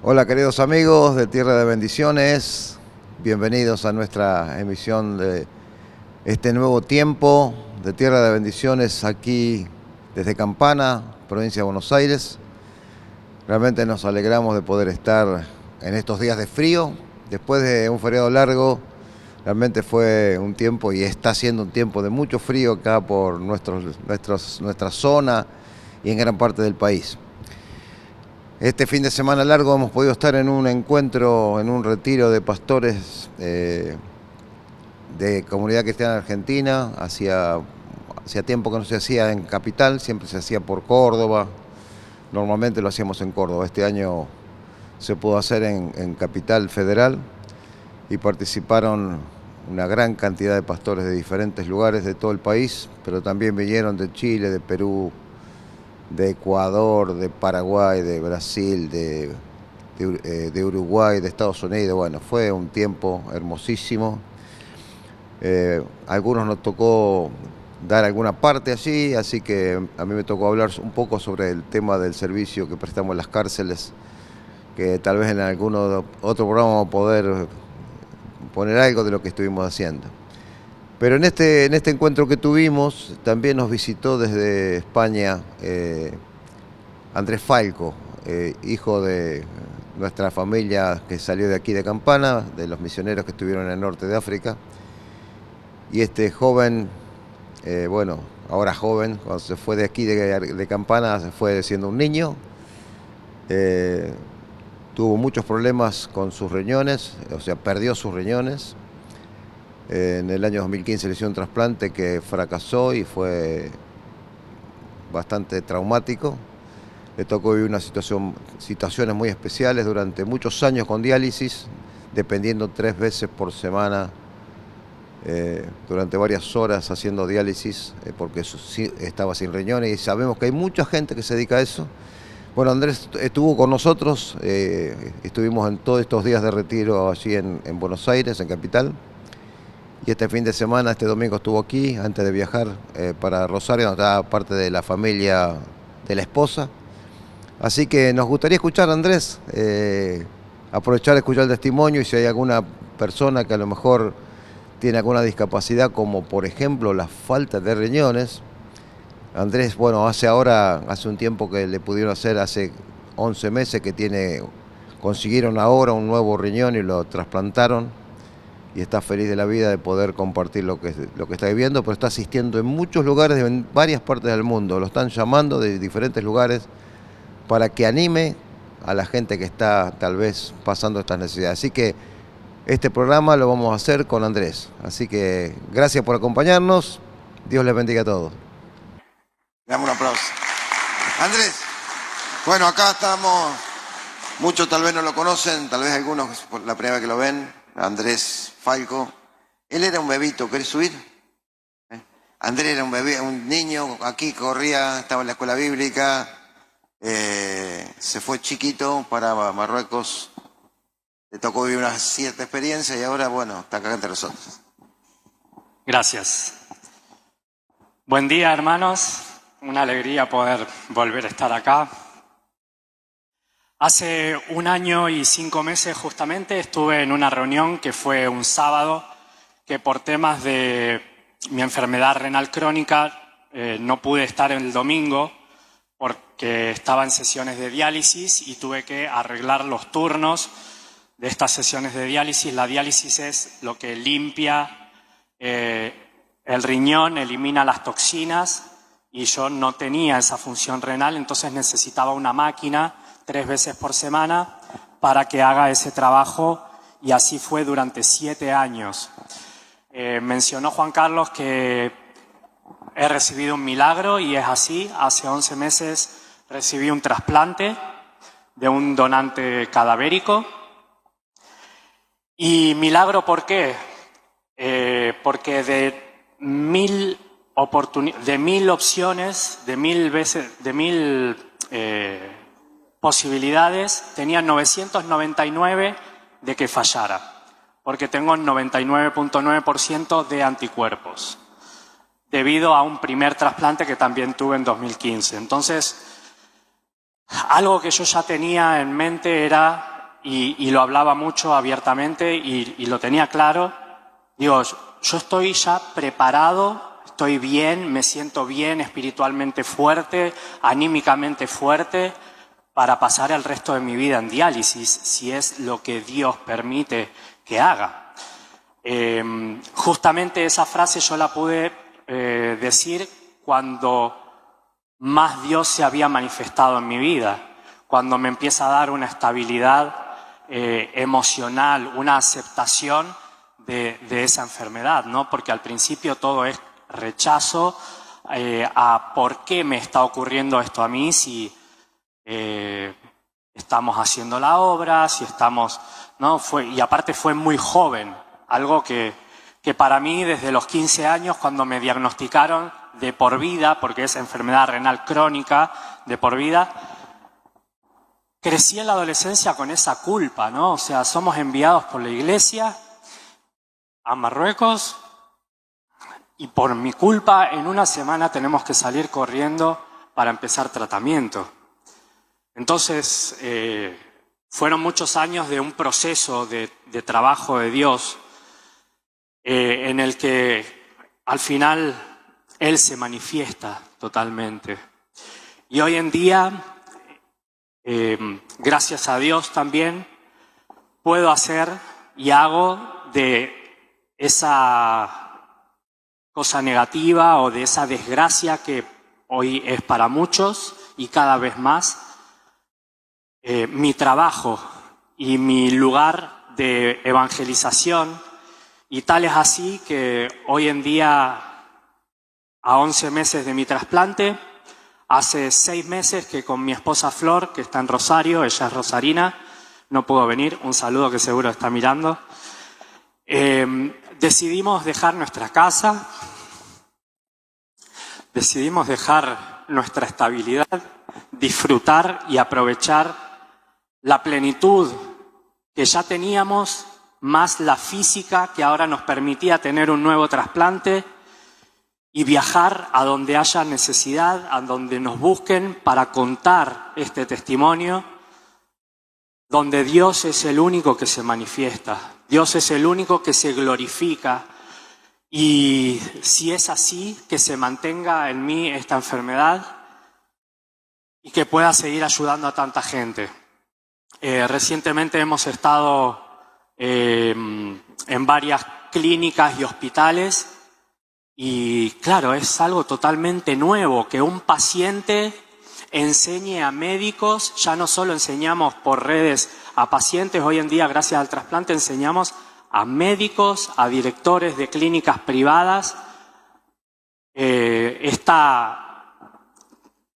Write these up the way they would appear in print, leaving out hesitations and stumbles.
Hola queridos amigos de Tierra de Bendiciones, bienvenidos a nuestra emisión de este nuevo tiempo de Tierra de Bendiciones aquí desde Campana, provincia de Buenos Aires. Realmente nos alegramos de poder estar en estos días de frío, después de un feriado largo. Realmente fue un tiempo y está siendo un tiempo de mucho frío acá por nuestra zona y en gran parte del país. Este fin de semana largo hemos podido estar en un encuentro, en un retiro de pastores de Comunidad Cristiana Argentina. Hacía tiempo que no se hacía en Capital, siempre se hacía por Córdoba. Normalmente lo hacíamos en Córdoba. Este año se pudo hacer en Capital Federal y participaron una gran cantidad de pastores de diferentes lugares de todo el país, pero también vinieron de Chile, de Perú, de Ecuador, de Paraguay, de Brasil, de Uruguay, de Estados Unidos. Bueno, fue un tiempo hermosísimo. A algunos nos tocó dar alguna parte allí, así que a mí me tocó hablar un poco sobre el tema del servicio que prestamos en las cárceles, que tal vez en algún otro programa vamos a poder poner algo de lo que estuvimos haciendo. Pero en este encuentro que tuvimos, también nos visitó desde España Andrés Falco, hijo de nuestra familia que salió de aquí de Campana, de los misioneros que estuvieron en el norte de África. Y este joven, bueno, ahora joven, cuando se fue de aquí de Campana, se fue siendo un niño. Tuvo muchos problemas con sus riñones, o sea, perdió sus riñones. En el año 2015 le hicieron un trasplante que fracasó y fue bastante traumático. Le tocó vivir situaciones muy especiales durante muchos años con diálisis, dependiendo 3 veces por semana, durante varias horas haciendo diálisis, porque estaba sin riñones, y sabemos que hay mucha gente que se dedica a eso. Bueno, Andrés estuvo con nosotros, estuvimos en todos estos días de retiro allí en Buenos Aires, en Capital. Y este fin de semana, este domingo estuvo aquí, antes de viajar para Rosario, donde estaba parte de la familia de la esposa. Así que nos gustaría escuchar, Andrés, aprovechar de escuchar el testimonio, y si hay alguna persona que a lo mejor tiene alguna discapacidad, como por ejemplo la falta de riñones. Andrés, bueno, hace un tiempo que le pudieron hacer, hace 11 meses que consiguieron ahora un nuevo riñón y lo trasplantaron. Y está feliz de la vida de poder compartir lo que está viviendo, pero está asistiendo en muchos lugares, en varias partes del mundo. Lo están llamando de diferentes lugares para que anime a la gente que está tal vez pasando estas necesidades. Así que este programa lo vamos a hacer con Andrés. Así que gracias por acompañarnos. Dios les bendiga a todos. Dame un aplauso. Andrés, bueno, acá estamos, muchos tal vez no lo conocen, tal vez algunos por la primera vez que lo ven. Andrés Falco, él era un bebito, ¿querés subir? Andrés era un bebé, un niño, aquí corría, estaba en la escuela bíblica, se fue chiquito para Marruecos, le tocó vivir una cierta experiencia y ahora, bueno, está acá entre nosotros. Gracias. Buen día, hermanos, una alegría poder volver a estar acá. Hace 1 año y 5 meses justamente estuve en una reunión que fue un sábado, que por temas de mi enfermedad renal crónica no pude estar el domingo porque estaba en sesiones de diálisis y tuve que arreglar los turnos de estas sesiones de diálisis. La diálisis es lo que limpia el riñón, elimina las toxinas, y yo no tenía esa función renal, entonces necesitaba una máquina 3 veces por semana para que haga ese trabajo, y así fue durante 7 años. Mencionó Juan Carlos que he recibido un milagro, y es así. Hace 11 meses recibí un trasplante de un donante cadavérico. ¿Y milagro por qué? Porque de 1000 opciones, de 1000 posibilidades, tenía 999 de que fallara, porque tengo el 99.9% de anticuerpos, debido a un primer trasplante que también tuve en 2015. Entonces, algo que yo ya tenía en mente era y lo hablaba mucho abiertamente y lo tenía claro. Digo, yo estoy ya preparado, estoy bien, me siento bien, espiritualmente fuerte, anímicamente fuerte, para pasar el resto de mi vida en diálisis, si es lo que Dios permite que haga. Justamente esa frase yo la pude decir cuando más Dios se había manifestado en mi vida, cuando me empieza a dar una estabilidad emocional, una aceptación de esa enfermedad, ¿no? Porque al principio todo es rechazo a por qué me está ocurriendo esto a mí, si estamos haciendo la obra, si estamos, ¿no? Y aparte fue muy joven, algo que para mí desde los 15 años, cuando me diagnosticaron de por vida, porque es enfermedad renal crónica de por vida, crecí en la adolescencia con esa culpa, ¿no? O sea, somos enviados por la iglesia a Marruecos y por mi culpa en una semana tenemos que salir corriendo para empezar tratamiento. Entonces, fueron muchos años de un proceso de trabajo de Dios en el que al final Él se manifiesta totalmente. Y hoy en día, gracias a Dios también, puedo hacer y hago de esa cosa negativa o de esa desgracia que hoy es para muchos y cada vez más, mi trabajo y mi lugar de evangelización. Y tal es así que hoy en día, a 11 meses de mi trasplante, hace 6 meses que con mi esposa Flor, que está en Rosario, ella es rosarina, no pudo venir, un saludo que seguro está mirando, decidimos dejar nuestra casa, decidimos dejar nuestra estabilidad, disfrutar y aprovechar la plenitud que ya teníamos, más la física que ahora nos permitía tener un nuevo trasplante, y viajar a donde haya necesidad, a donde nos busquen para contar este testimonio, donde Dios es el único que se manifiesta, Dios es el único que se glorifica. Y si es así, que se mantenga en mí esta enfermedad y que pueda seguir ayudando a tanta gente. Recientemente hemos estado en varias clínicas y hospitales y claro, es algo totalmente nuevo que un paciente enseñe a médicos. Ya no solo enseñamos por redes a pacientes, hoy en día gracias al trasplante enseñamos a médicos, a directores de clínicas privadas.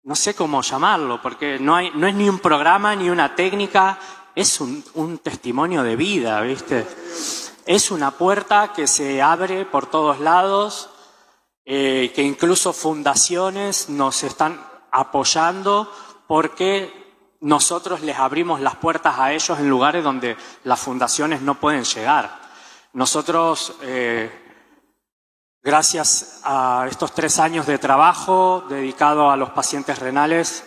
No sé cómo llamarlo, porque no es ni un programa ni una técnica, es un testimonio de vida, ¿viste? Es una puerta que se abre por todos lados, que incluso fundaciones nos están apoyando porque nosotros les abrimos las puertas a ellos en lugares donde las fundaciones no pueden llegar. Nosotros, gracias a estos 3 años de trabajo dedicado a los pacientes renales,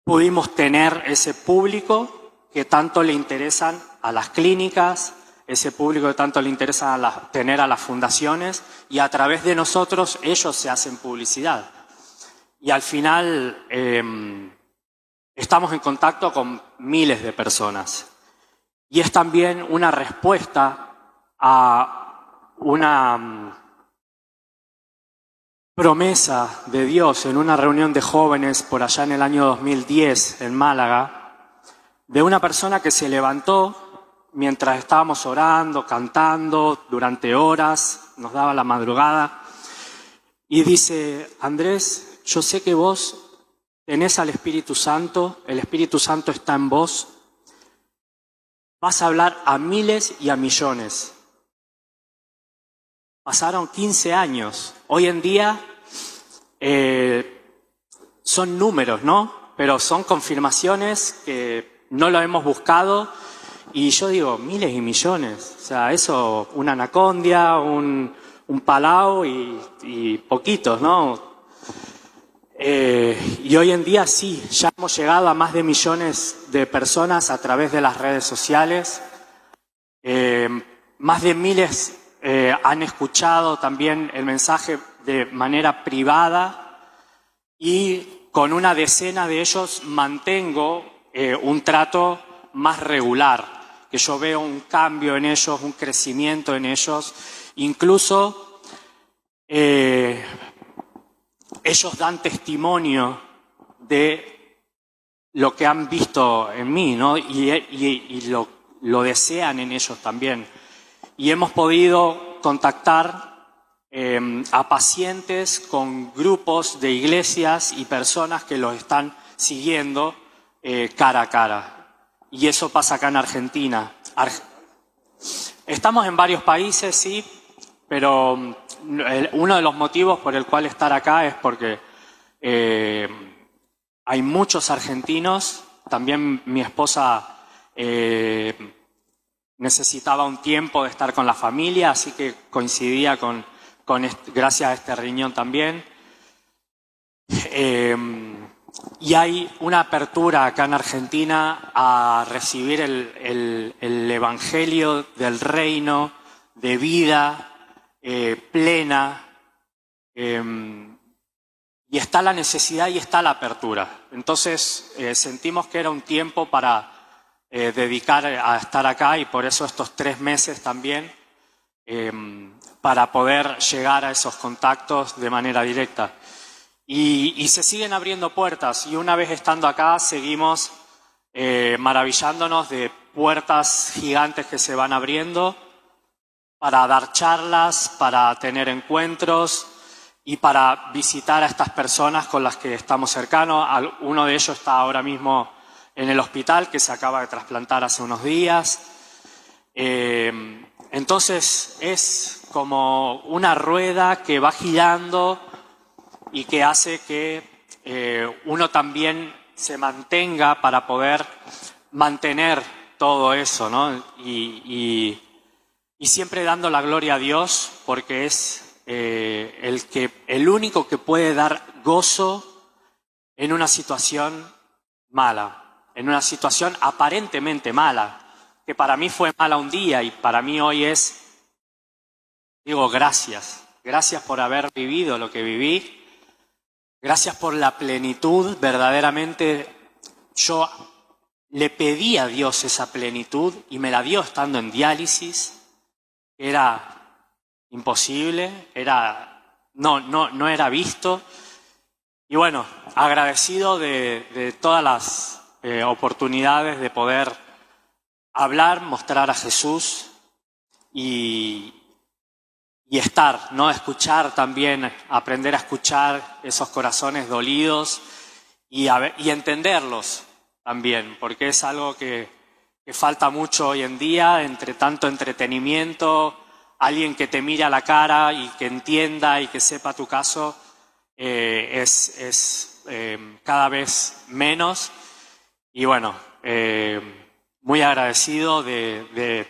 pudimos tener ese público que tanto le interesan a las clínicas, ese público que tanto le interesa tener a las fundaciones, y a través de nosotros ellos se hacen publicidad. Y al final estamos en contacto con miles de personas. Y es también una respuesta a una promesa de Dios en una reunión de jóvenes por allá en el año 2010 en Málaga, de una persona que se levantó mientras estábamos orando, cantando durante horas, nos daba la madrugada, y dice: Andrés, yo sé que vos tenés al Espíritu Santo, el Espíritu Santo está en vos, vas a hablar a miles y a millones. Pasaron 15 años, hoy en día son números, ¿no? Pero son confirmaciones que no lo hemos buscado. Y yo digo, miles y millones, o sea, eso, una anacondia, un palau y poquitos, ¿no? Y hoy en día sí, ya hemos llegado a más de millones de personas a través de las redes sociales. Más de miles han escuchado también el mensaje de manera privada y con una decena de ellos mantengo un trato más regular, que yo veo un cambio en ellos, un crecimiento en ellos. Incluso ellos dan testimonio de lo que han visto en mí, ¿no? Y lo desean en ellos también. Y hemos podido contactar a pacientes con grupos de iglesias y personas que los están siguiendo cara a cara. Y eso pasa acá en Argentina. Estamos en varios países, sí, pero uno de los motivos por el cual estar acá es porque hay muchos argentinos. También mi esposa necesitaba un tiempo de estar con la familia, así que coincidía gracias a este riñón también. Y hay una apertura acá en Argentina a recibir el evangelio del reino de vida plena, y está la necesidad y está la apertura. Entonces sentimos que era un tiempo para dedicar a estar acá, y por eso estos 3 meses también, para poder llegar a esos contactos de manera directa. Y se siguen abriendo puertas, y una vez estando acá seguimos maravillándonos de puertas gigantes que se van abriendo para dar charlas, para tener encuentros y para visitar a estas personas con las que estamos cercanos. Uno de ellos está ahora mismo en el hospital, que se acaba de trasplantar hace unos días. Entonces es como una rueda que va girando y que hace que uno también se mantenga para poder mantener todo eso, ¿no? Y siempre dando la gloria a Dios, porque es el único que puede dar gozo en una situación mala, en una situación aparentemente mala, que para mí fue mala un día y para mí hoy digo gracias. Gracias por haber vivido lo que viví. Gracias por la plenitud. Verdaderamente yo le pedí a Dios esa plenitud y me la dio estando en diálisis. Era imposible, no era visto. Y bueno, agradecido de todas las oportunidades de poder hablar, mostrar a Jesús y estar, ¿no? Escuchar también, aprender a escuchar esos corazones dolidos y entenderlos también, porque es algo que falta mucho hoy en día, entre tanto entretenimiento, alguien que te mire a la cara y que entienda y que sepa tu caso, es cada vez menos. Y bueno, muy agradecido de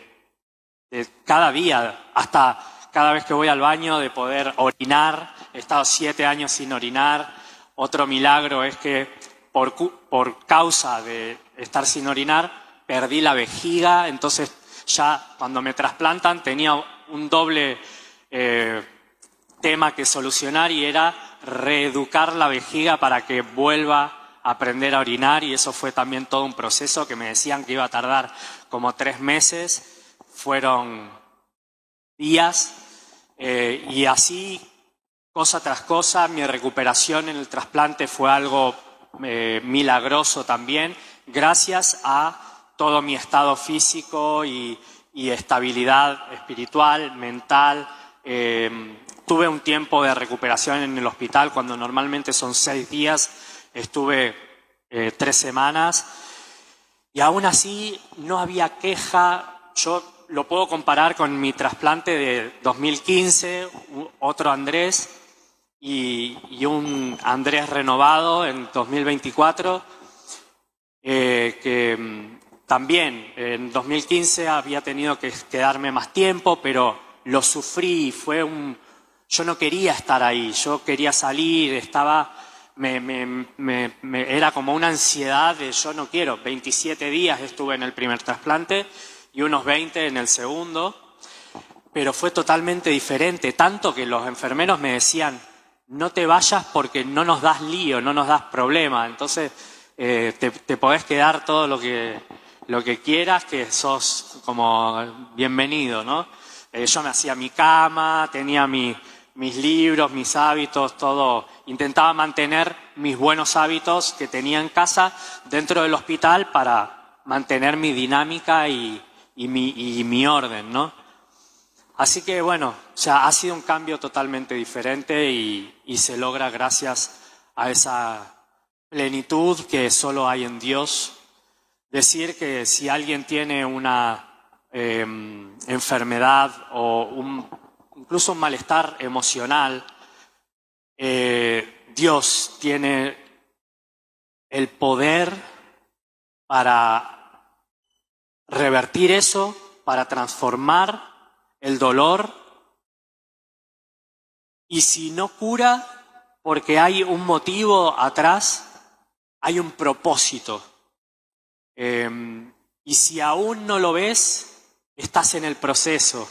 cada día, hasta cada vez que voy al baño, de poder orinar. He estado 7 años sin orinar. Otro milagro es que por causa de estar sin orinar, perdí la vejiga. Entonces ya cuando me trasplantan tenía un doble tema que solucionar, y era reeducar la vejiga para que vuelva a aprender a orinar, y eso fue también todo un proceso que me decían que iba a tardar como 3 meses. Fueron días. Y así, cosa tras cosa, mi recuperación en el trasplante fue algo milagroso también, gracias a todo mi estado físico y estabilidad espiritual, mental. Tuve un tiempo de recuperación en el hospital, cuando normalmente son 6 días, estuve 3 semanas, y aún así no había queja. Yo lo puedo comparar con mi trasplante de 2015, otro Andrés y un Andrés renovado en 2024, que también en 2015 había tenido que quedarme más tiempo, pero lo sufrí. Yo no quería estar ahí, yo quería salir, estaba era como una ansiedad de yo no quiero. 27 días estuve en el primer trasplante y unos 20 en el segundo, pero fue totalmente diferente, tanto que los enfermeros me decían, no te vayas porque no nos das lío, no nos das problema, entonces te podés quedar todo lo que quieras, que sos como bienvenido, ¿no? Yo me hacía mi cama, tenía mis libros, mis hábitos, todo. Intentaba mantener mis buenos hábitos que tenía en casa dentro del hospital para mantener mi dinámica y mi orden, ¿no? Así que bueno, o sea, ha sido un cambio totalmente diferente y se logra gracias a esa plenitud que solo hay en Dios. Decir que si alguien tiene una enfermedad o incluso un malestar emocional, Dios tiene el poder para revertir eso, para transformar el dolor, y si no cura, porque hay un motivo atrás, hay un propósito. Y si aún no lo ves, estás en el proceso.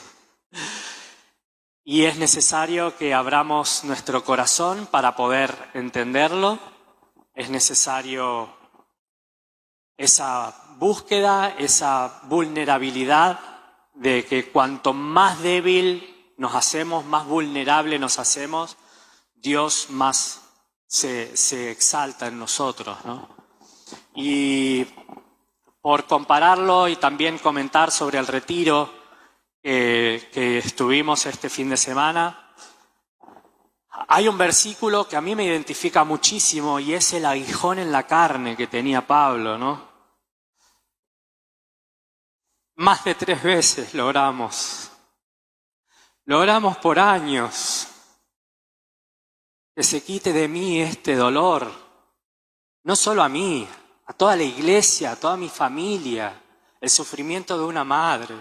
Y es necesario que abramos nuestro corazón para poder entenderlo. Es necesario esa búsqueda, esa vulnerabilidad de que cuanto más débil nos hacemos, más vulnerable nos hacemos, Dios más se exalta en nosotros, ¿no? Y por compararlo y también comentar sobre el retiro que estuvimos este fin de semana, hay un versículo que a mí me identifica muchísimo y es el aguijón en la carne que tenía Pablo, ¿no? Más de 3 veces logramos por años que se quite de mí este dolor, no solo a mí, a toda la iglesia, a toda mi familia, el sufrimiento de una madre.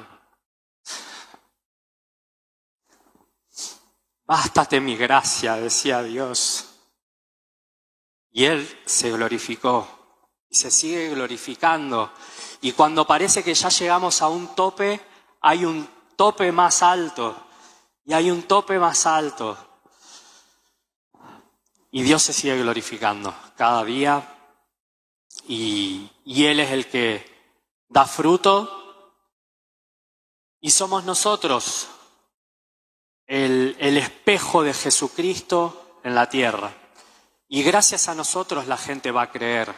Bástate mi gracia, decía Dios. Y Él se glorificó y se sigue glorificando. Y cuando parece que ya llegamos a un tope, hay un tope más alto y hay un tope más alto. Y Dios se sigue glorificando cada día y Él es el que da fruto y somos nosotros el espejo de Jesucristo en la tierra. Y gracias a nosotros la gente va a creer.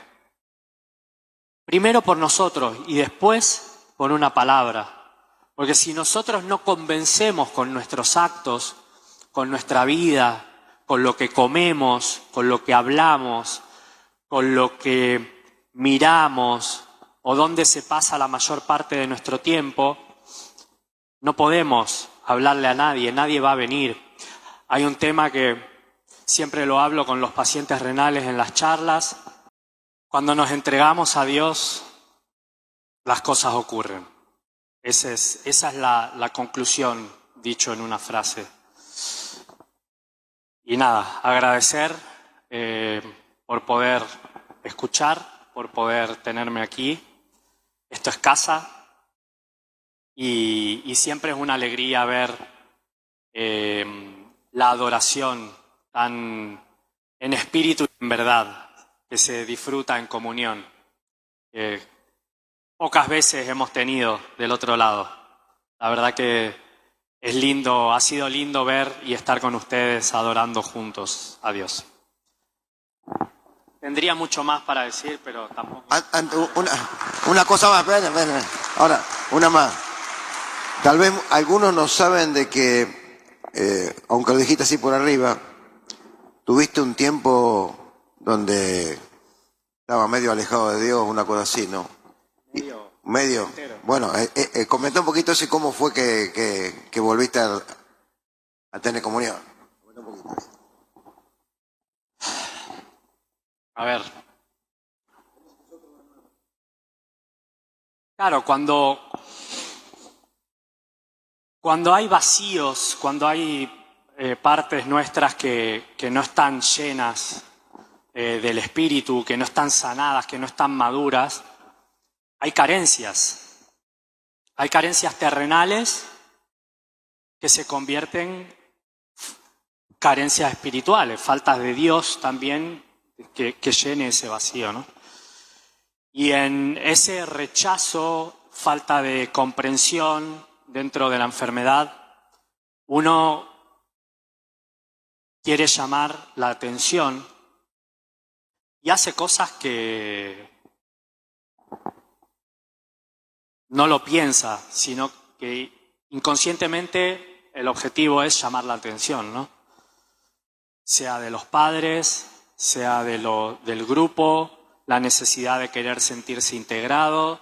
Primero por nosotros y después por una palabra. Porque si nosotros no convencemos con nuestros actos, con nuestra vida, con lo que comemos, con lo que hablamos, con lo que miramos o donde se pasa la mayor parte de nuestro tiempo, no podemos hablarle a nadie, nadie va a venir. Hay un tema que siempre lo hablo con los pacientes renales en las charlas. Cuando nos entregamos a Dios, las cosas ocurren. Esa es la conclusión, dicho en una frase. Y nada, agradecer por poder escuchar, por poder tenerme aquí. Esto es casa y siempre es una alegría ver la adoración tan en espíritu y en verdad que se disfruta en comunión. Pocas veces hemos tenido del otro lado. La verdad que es lindo, ha sido lindo ver y estar con ustedes adorando juntos a Dios. Tendría mucho más para decir, pero tampoco. Una cosa más, espera. Ahora, una más. Tal vez algunos no saben de que, aunque lo dijiste así por arriba, tuviste un tiempo donde estaba medio alejado de Dios, una cosa así, ¿no? Medio. Bueno, comenta un poquito eso y cómo fue que volviste a tener comunión. Comenta un poquito eso. A ver. Claro, cuando hay vacíos, cuando hay partes nuestras que no están llenas, del espíritu, que no están sanadas, que no están maduras, hay carencias. Hay carencias terrenales que se convierten en carencias espirituales, faltas de Dios también que llene ese vacío, ¿no? Y en ese rechazo, falta de comprensión dentro de la enfermedad, uno quiere llamar la atención y hace cosas que no lo piensa, sino que inconscientemente el objetivo es llamar la atención, ¿no? Sea de los padres, sea del grupo, la necesidad de querer sentirse integrado.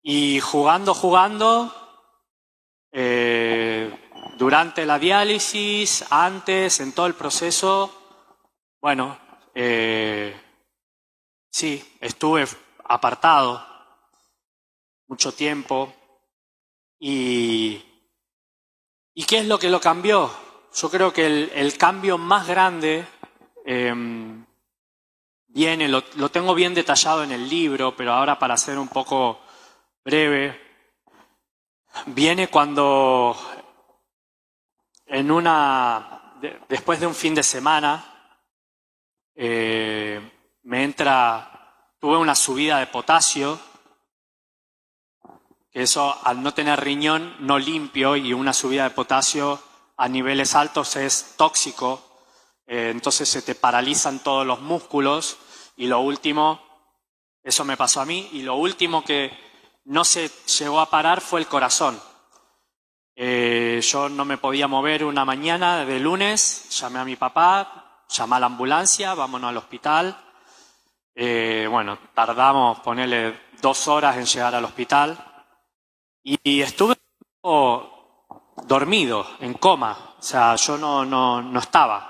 Y jugando, durante la diálisis, antes, en todo el proceso, bueno, sí, estuve apartado mucho tiempo. ¿Y qué es lo que lo cambió? Yo creo que el cambio más grande viene, lo tengo bien detallado en el libro, pero ahora para ser un poco breve, viene cuando después de un fin de semana tuve una subida de potasio, que eso al no tener riñón no limpio, y una subida de potasio a niveles altos es tóxico, entonces se te paralizan todos los músculos y lo último, eso me pasó a mí, y lo último que no se llegó a parar fue el corazón. Yo no me podía mover una mañana de lunes, llamé a mi papá, llamé a la ambulancia, vámonos al hospital. Bueno, tardamos, ponerle 2 horas en llegar al hospital y estuve dormido, en coma, o sea, yo no estaba.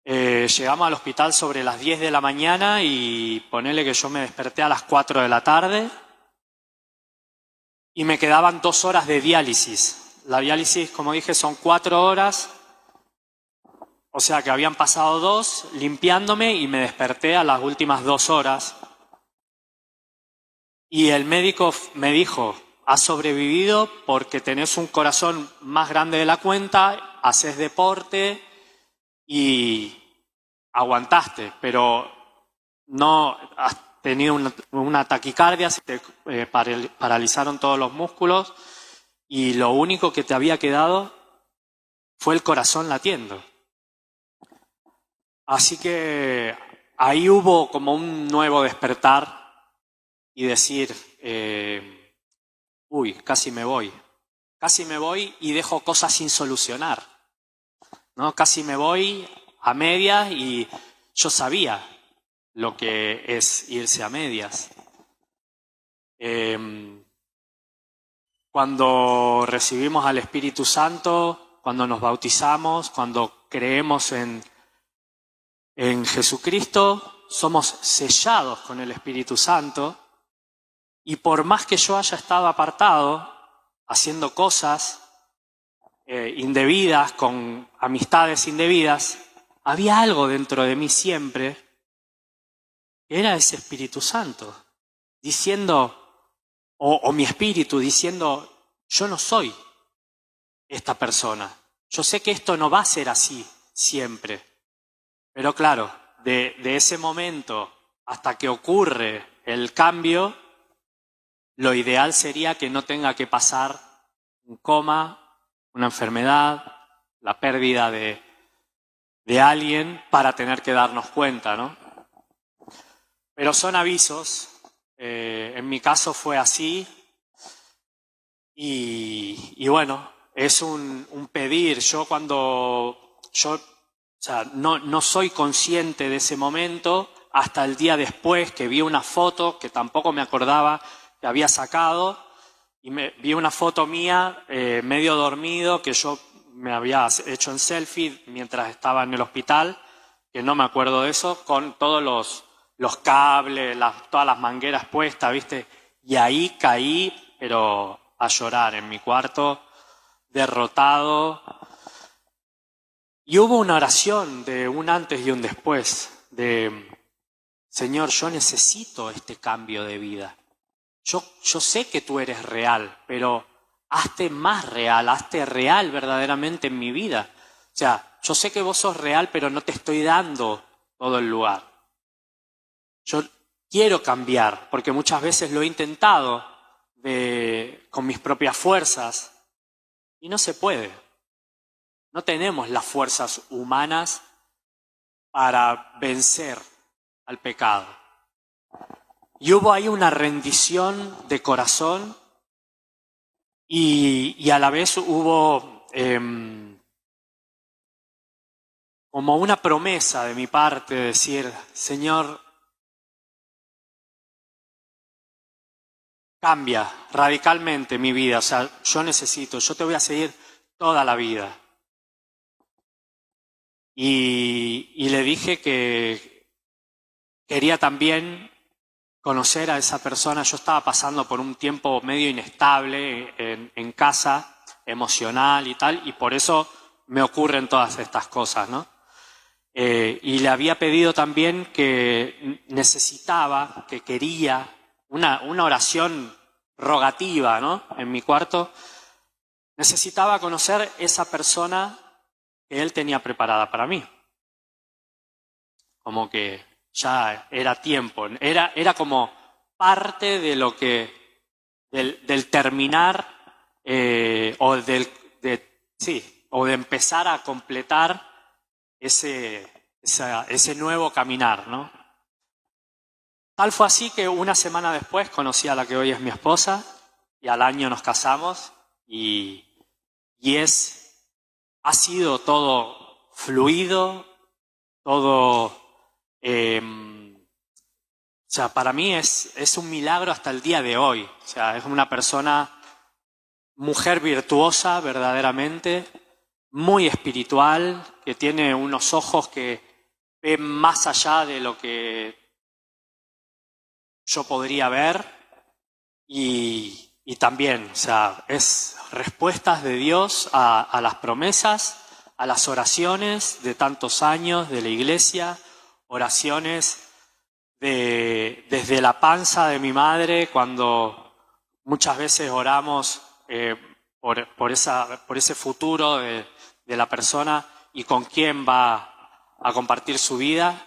Llegamos al hospital sobre las 10 de la mañana y ponele que yo me desperté a las 4 de la tarde y me quedaban 2 horas de diálisis. La diálisis, como dije, son 4 horas, o sea que habían pasado 2 limpiándome y me desperté a las últimas 2 horas. Y el médico me dijo: has sobrevivido porque tenés un corazón más grande de la cuenta, haces deporte y aguantaste, pero no has tenido una taquicardia, se te paralizaron todos los músculos y lo único que te había quedado fue el corazón latiendo. Así que ahí hubo como un nuevo despertar y decir, casi me voy y dejo cosas sin solucionar, ¿no? Casi me voy a medias y yo sabía lo que es irse a medias. Cuando recibimos al Espíritu Santo, cuando nos bautizamos, cuando creemos en Jesucristo, somos sellados con el Espíritu Santo. Y por más que yo haya estado apartado, haciendo cosas indebidas, con amistades indebidas, había algo dentro de mí siempre, que era ese Espíritu Santo, diciendo, o mi espíritu diciendo, yo no soy esta persona. Yo sé que esto no va a ser así siempre. Pero claro, de ese momento hasta que ocurre el cambio, lo ideal sería que no tenga que pasar un coma, una enfermedad, la pérdida de alguien para tener que darnos cuenta, ¿no? Pero son avisos. En mi caso fue así. Y bueno, es un pedir. No soy consciente de ese momento hasta el día después que vi una foto que tampoco me acordaba que había sacado, y vi una foto mía medio dormido que yo me había hecho en selfie mientras estaba en el hospital, que no me acuerdo de eso, con todos los cables, todas las mangueras puestas, ¿viste? Y ahí caí, pero a llorar en mi cuarto, derrotado. Y hubo una oración de un antes y un después, de Señor, yo necesito este cambio de vida. Yo sé que tú eres real, pero hazte más real, hazte real verdaderamente en mi vida. O sea, yo sé que vos sos real, pero no te estoy dando todo el lugar. Yo quiero cambiar, porque muchas veces lo he intentado con mis propias fuerzas y no se puede. No tenemos las fuerzas humanas para vencer al pecado. Y hubo ahí una rendición de corazón y a la vez hubo como una promesa de mi parte de decir, Señor, cambia radicalmente mi vida. O sea, yo te voy a seguir toda la vida. Y le dije que quería también conocer a esa persona. Yo estaba pasando por un tiempo medio inestable en casa, emocional y tal, y por eso me ocurren todas estas cosas, ¿no? Y le había pedido también que necesitaba, que quería una oración rogativa, ¿no? En mi cuarto. Necesitaba conocer esa persona que él tenía preparada para mí. Como que ya era tiempo, era como parte de lo que, del terminar o de empezar a completar ese nuevo caminar, ¿no? Tal fue así que una semana después conocí a la que hoy es mi esposa y al año nos casamos y ha sido todo fluido, todo, o sea, para mí es un milagro hasta el día de hoy. O sea, es una mujer virtuosa verdaderamente, muy espiritual, que tiene unos ojos que ven más allá de lo que yo podría ver y también, o sea, es respuestas de Dios a las promesas, a las oraciones de tantos años de la iglesia, oraciones desde la panza de mi madre, cuando muchas veces oramos por ese futuro de la persona y con quién va a compartir su vida.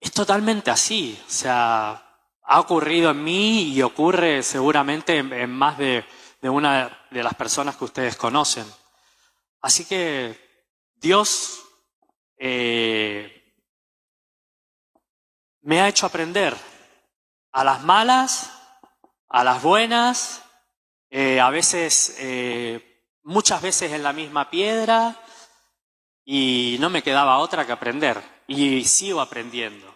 Es totalmente así, o sea, ha ocurrido en mí y ocurre seguramente en más de una de las personas que ustedes conocen. Así que Dios me ha hecho aprender a las malas, a las buenas, a veces, muchas veces en la misma piedra, y no me quedaba otra que aprender. Y sigo aprendiendo.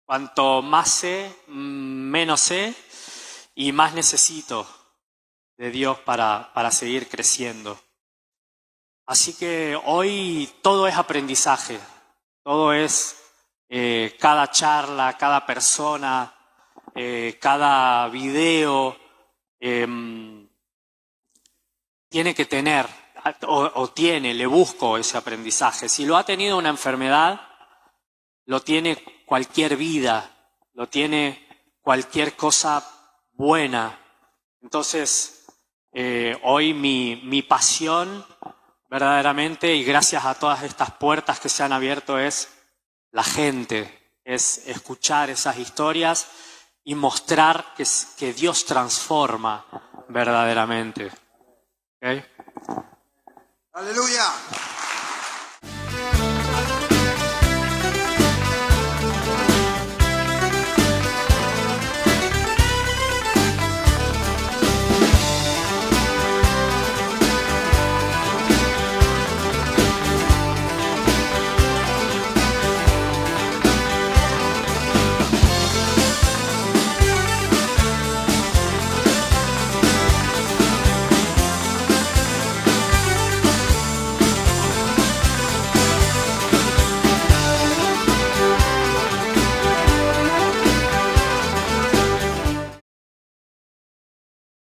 Cuanto más sé, menos sé y más necesito de Dios para seguir creciendo. Así que hoy todo es aprendizaje, todo es cada charla, cada persona, cada video, tiene que tener, le busco ese aprendizaje. Si lo ha tenido una enfermedad, lo tiene cualquier vida, lo tiene cualquier cosa buena. Entonces, hoy mi pasión verdaderamente, y gracias a todas estas puertas que se han abierto, es la gente, es escuchar esas historias y mostrar que Dios transforma verdaderamente. ¿Okay? ¡Aleluya!